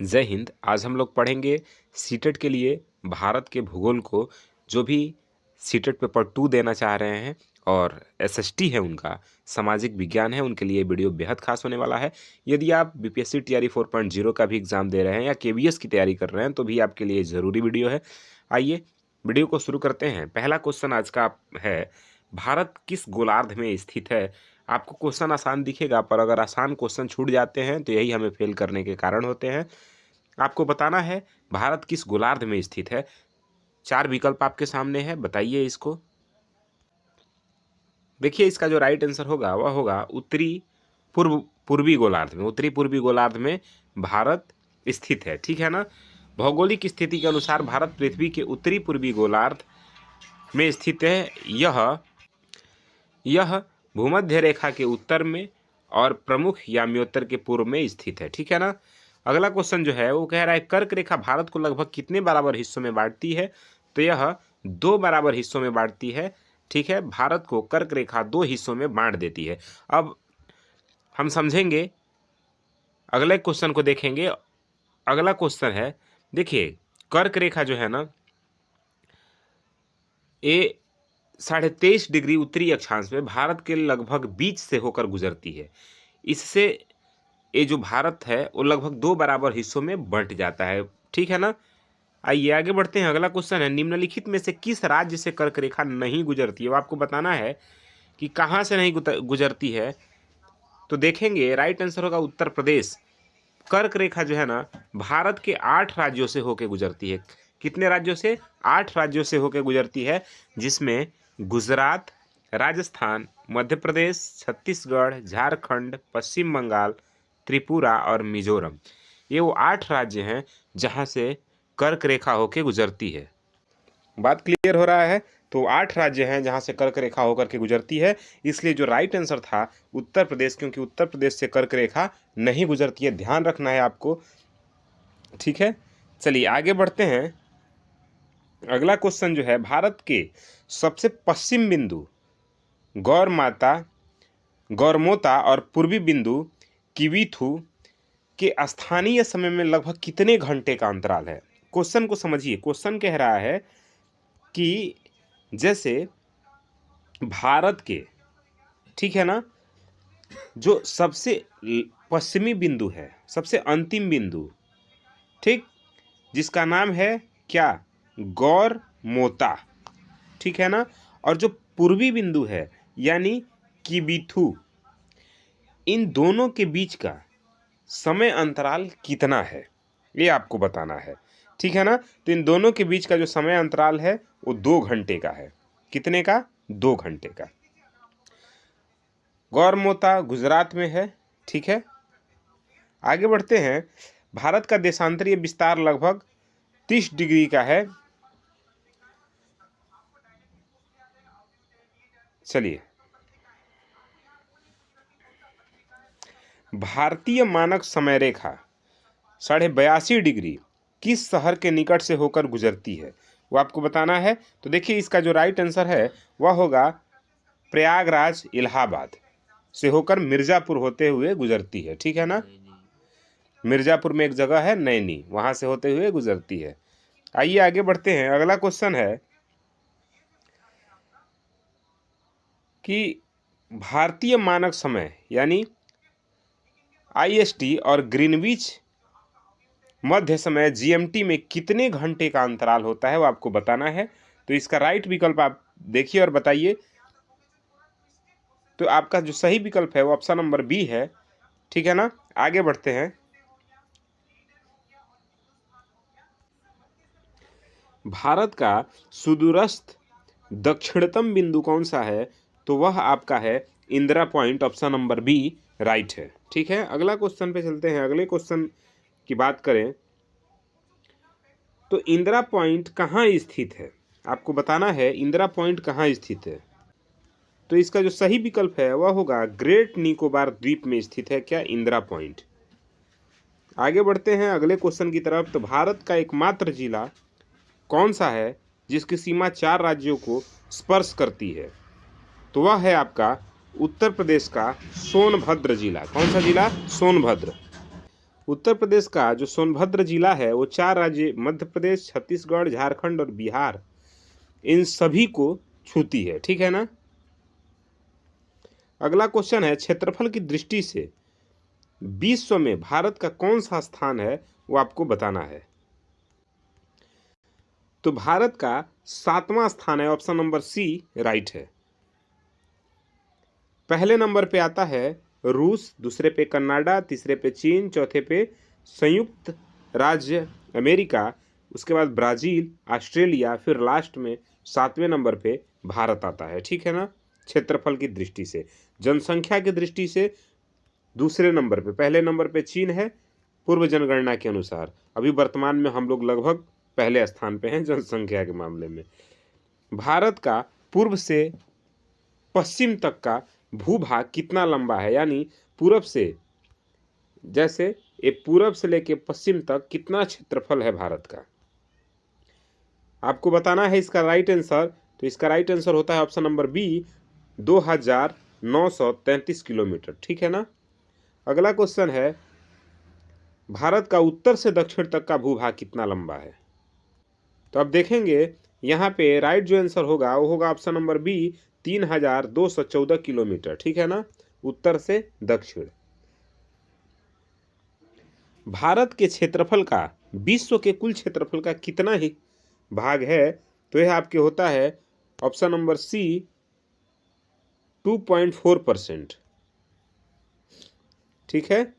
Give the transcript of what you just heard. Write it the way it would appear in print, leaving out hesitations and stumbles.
जय हिंद। आज हम लोग पढ़ेंगे सीटेट के लिए भारत के भूगोल को। जो भी सीटेट पेपर 2 देना चाह रहे हैं और एसएसटी है, उनका सामाजिक विज्ञान है, उनके लिए वीडियो बेहद खास होने वाला है। यदि आप बीपीएससी टीआरई 4.0 का भी एग्जाम दे रहे हैं या केवीएस की तैयारी कर रहे हैं तो भी आपके लिए ज़रूरी वीडियो है। आइए वीडियो को शुरू करते हैं। पहला क्वेश्चन आज का है, भारत किस गोलार्ध में स्थित है। आपको क्वेश्चन आसान दिखेगा, पर अगर आसान क्वेश्चन छूट जाते हैं तो यही हमें फेल करने के कारण होते हैं। आपको बताना है भारत किस गोलार्ध में स्थित है। 4 विकल्प आपके सामने है, बताइए इसको। देखिए, इसका जो राइट आंसर होगा वह होगा पूर्वी गोलार्ध में। उत्तरी पूर्वी गोलार्ध में भारत स्थित है, ठीक है ना। भौगोलिक स्थिति के अनुसार भारत पृथ्वी के उत्तरी पूर्वी गोलार्ध में स्थित है। यह भूमध्य रेखा के उत्तर में और प्रमुख याम्योत्तर के पूर्व में स्थित है, ठीक है ना। अगला क्वेश्चन जो है वो कह रहा है, कर्क रेखा भारत को लगभग कितने बराबर हिस्सों में बांटती है। तो यह 2 बराबर हिस्सों में बांटती है, ठीक है। भारत को कर्क रेखा 2 हिस्सों में बांट देती है। अब हम समझेंगे, अगले क्वेश्चन को देखेंगे। अगला क्वेश्चन है, देखिए, कर्क रेखा जो है ना, ये 23.5 डिग्री उत्तरी अक्षांश में भारत के लगभग बीच से होकर गुजरती है। इससे ये जो भारत है वो लगभग 2 बराबर हिस्सों में बंट जाता है, ठीक है ना। आइए आगे बढ़ते हैं। अगला क्वेश्चन है, निम्नलिखित में से किस राज्य से कर्क रेखा नहीं गुजरती है। वो आपको बताना है कि कहाँ से नहीं गुजरती है। तो देखेंगे, राइट आंसर होगा उत्तर प्रदेश। कर्क रेखा जो है ना, भारत के 8 राज्यों से होकर गुजरती है। कितने राज्यों से? 8 राज्यों से होकर गुजरती है, जिसमें गुजरात, राजस्थान, मध्य प्रदेश, छत्तीसगढ़, झारखंड, पश्चिम बंगाल, त्रिपुरा और मिजोरम। ये वो 8 राज्य हैं जहाँ से कर्क रेखा होकर गुजरती है। बात क्लियर हो रहा है? तो 8 राज्य हैं जहाँ से कर्क रेखा होकर के गुजरती है, इसलिए जो राइट आंसर था उत्तर प्रदेश, क्योंकि उत्तर प्रदेश से कर्क रेखा नहीं गुजरती है। ध्यान रखना है आपको, ठीक है। चलिए आगे बढ़ते हैं। अगला क्वेश्चन जो है, भारत के सबसे पश्चिम बिंदु गौरमोता और पूर्वी बिंदु किवीथू के स्थानीय समय में लगभग कितने घंटे का अंतराल है। क्वेश्चन को समझिए। क्वेश्चन कह रहा है कि जैसे भारत के, ठीक है ना, जो सबसे पश्चिमी बिंदु है, सबसे अंतिम बिंदु, ठीक, जिसका नाम है क्या? गौरमोता, ठीक है ना। और जो पूर्वी बिंदु है यानी किबीथू, इन दोनों के बीच का समय अंतराल कितना है, ये आपको बताना है, ठीक है ना। तो इन दोनों के बीच का जो समय अंतराल है वो 2 घंटे का है। कितने का? 2 घंटे का। गौरमोता गुजरात में है, ठीक है। आगे बढ़ते हैं। भारत का देशांतरीय विस्तार लगभग 30 डिग्री का है। चलिए, भारतीय मानक समय रेखा 82.5 डिग्री किस शहर के निकट से होकर गुजरती है, वो आपको बताना है। तो देखिए, इसका जो राइट आंसर है वह होगा प्रयागराज, इलाहाबाद से होकर मिर्ज़ापुर होते हुए गुजरती है, ठीक है ना। मिर्ज़ापुर में एक जगह है नैनी, वहाँ से होते हुए गुजरती है। आइए आगे बढ़ते हैं। अगला क्वेश्चन है कि भारतीय मानक समय यानी आईएसटी और ग्रीनविच मध्य समय जीएमटी में कितने घंटे का अंतराल होता है, वो आपको बताना है। तो इसका राइट विकल्प आप देखिए और बताइए। तो आपका जो सही विकल्प है वो ऑप्शन नंबर बी है, ठीक है ना। आगे बढ़ते हैं। भारत का सुदूरस्थ दक्षिणतम बिंदु कौन सा है, तो वह आपका है Indira point. Option number B right है, ठीक है। अगला क्वेश्चन पे चलते हैं। अगले क्वेश्चन की बात करें तो इंदिरा पॉइंट कहाँ स्थित है, आपको बताना है इंदिरा पॉइंट कहाँ स्थित है। तो इसका जो सही विकल्प है वह होगा ग्रेट निकोबार द्वीप में स्थित है क्या, इंदिरा पॉइंट। आगे बढ़ते हैं अगले क्वेश्चन की तरफ। तो भारत का एकमात्र जिला कौन सा है जिसकी सीमा 4 राज्यों को स्पर्श करती है, तो वह है आपका उत्तर प्रदेश का सोनभद्र जिला। कौन सा जिला? सोनभद्र। उत्तर प्रदेश का जो सोनभद्र जिला है वो 4 राज्य मध्य प्रदेश, छत्तीसगढ़, झारखंड और बिहार, इन सभी को छूती है। ठीक है ना। अगला क्वेश्चन है, क्षेत्रफल की दृष्टि से विश्व में भारत का कौन सा स्थान है, वो आपको बताना है। तो भारत का 7वां स्थान है, ऑप्शन नंबर सी राइट है। पहले नंबर पे आता है रूस, दूसरे पे कनाडा, तीसरे पे चीन, चौथे पे संयुक्त राज्य अमेरिका, उसके बाद ब्राजील, ऑस्ट्रेलिया, फिर लास्ट में 7वें नंबर पे भारत आता है। ठीक है ना। क्षेत्रफल की दृष्टि से, जनसंख्या की दृष्टि से दूसरे नंबर पे, पहले नंबर पे चीन है पूर्व जनगणना के अनुसार। अभी वर्तमान में हम लोग लगभग पहले स्थान पे हैं जनसंख्या के मामले में। भारत का पूर्व से पश्चिम तक का भूभाग कितना लंबा है, यानी पूरब से, जैसे ये पूरब से लेके पश्चिम तक कितना क्षेत्रफल है भारत का, आपको बताना है इसका राइट आंसर। तो इसका राइट आंसर होता है ऑप्शन नंबर बी, 2933 किलोमीटर। ठीक है ना। अगला क्वेश्चन है, भारत का उत्तर से दक्षिण तक का भूभाग कितना लंबा है। तो अब देखेंगे यहाँ पे राइट जो आंसर होगा वो होगा ऑप्शन नंबर बी, 3214 किलोमीटर। ठीक है ना, उत्तर से दक्षिण। भारत के क्षेत्रफल का विश्व के कुल क्षेत्रफल का कितना ही भाग है, तो यह आपके होता है ऑप्शन नंबर सी, 2.4%। ठीक है।